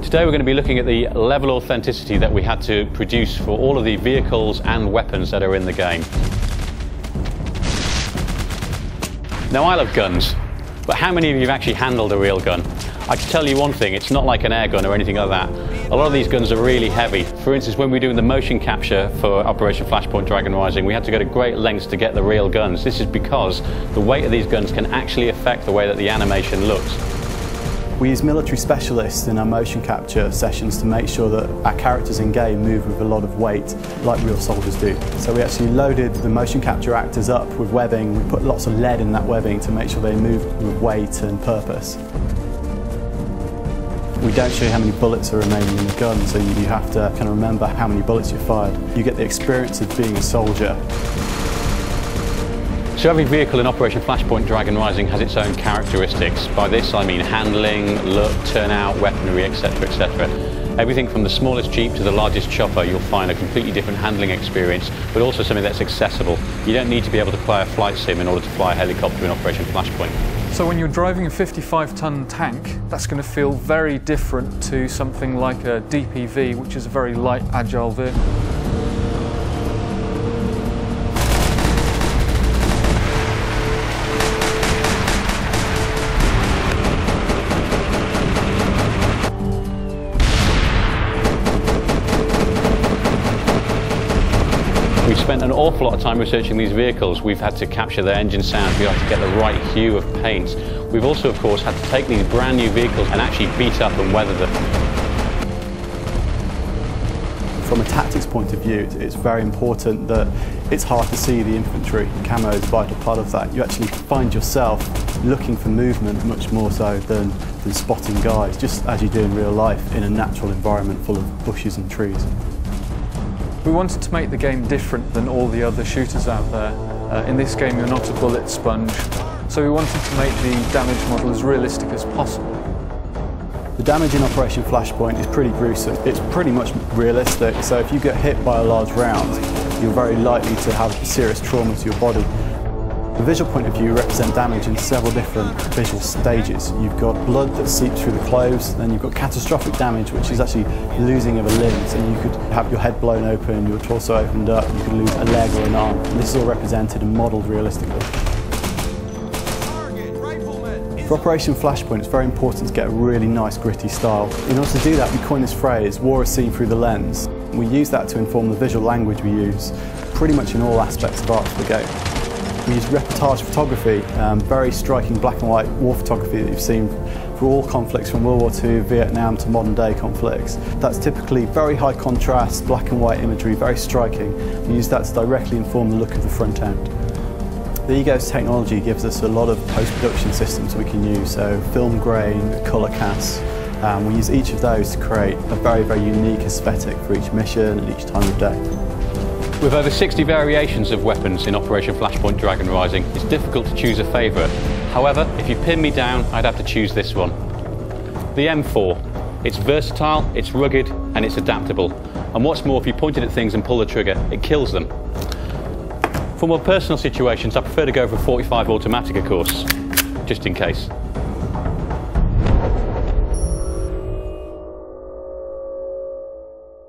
Today we're going to be looking at the level of authenticity that we had to produce for all of the vehicles and weapons that are in the game. Now, I love guns, but how many of you have actually handled a real gun? I can tell you one thing, it's not like an air gun or anything like that. A lot of these guns are really heavy. For instance, when we were doing the motion capture for Operation Flashpoint Dragon Rising, we had to go to great lengths to get the real guns. This is because the weight of these guns can actually affect the way that the animation looks. We use military specialists in our motion capture sessions to make sure that our characters in game move with a lot of weight, like real soldiers do. So we actually loaded the motion capture actors up with webbing. We put lots of lead in that webbing to make sure they move with weight and purpose. We don't show you how many bullets are remaining in the gun, so you have to kind of remember how many bullets you fired. You get the experience of being a soldier. So every vehicle in Operation Flashpoint Dragon Rising has its own characteristics. By this I mean handling, look, turnout, weaponry, etc, etc. Everything from the smallest Jeep to the largest chopper, you'll find a completely different handling experience, but also something that's accessible. You don't need to be able to play a flight sim in order to fly a helicopter in Operation Flashpoint. So when you're driving a 55-ton tank, that's going to feel very different to something like a DPV, which is a very light, agile vehicle. We've spent an awful lot of time researching these vehicles. We've had to capture their engine sound, we have to get the right hue of paint. We've also, of course, had to take these brand new vehicles and actually beat up and weather them. From a tactics point of view, it's very important that it's hard to see the infantry. Camo is a vital part of that. You actually find yourself looking for movement much more so than spotting guys, just as you do in real life in a natural environment full of bushes and trees. We wanted to make the game different than all the other shooters out there. In this game, you're not a bullet sponge, so we wanted to make the damage model as realistic as possible. The damage in Operation Flashpoint is pretty gruesome. It's pretty much realistic, so if you get hit by a large round, you're very likely to have serious trauma to your body. The visual point of view represents damage in several different visual stages. You've got blood that seeps through the clothes, then you've got catastrophic damage, which is actually losing of a limb. So you could have your head blown open, your torso opened up, you could lose a leg or an arm. And this is all represented and modelled realistically. For Operation Flashpoint, it's very important to get a really nice gritty style. In order to do that, we coined this phrase, war is seen through the lens. We use that to inform the visual language we use pretty much in all aspects of art for the game. We use reportage photography, very striking black and white war photography that you've seen for all conflicts from World War II, Vietnam to modern day conflicts. That's typically very high contrast, black and white imagery, very striking. We use that to directly inform the look of the front end. The Egos technology gives us a lot of post-production systems we can use, so film grain, colour casts. We use each of those to create a very, very unique aesthetic for each mission and each time of day. With over 60 variations of weapons in Operation Flashpoint Dragon Rising, it's difficult to choose a favourite. However, if you pin me down, I'd have to choose this one. The M4. It's versatile, it's rugged, and it's adaptable. And what's more, if you point it at things and pull the trigger, it kills them. For more personal situations, I prefer to go for a .45 automatic, of course, just in case.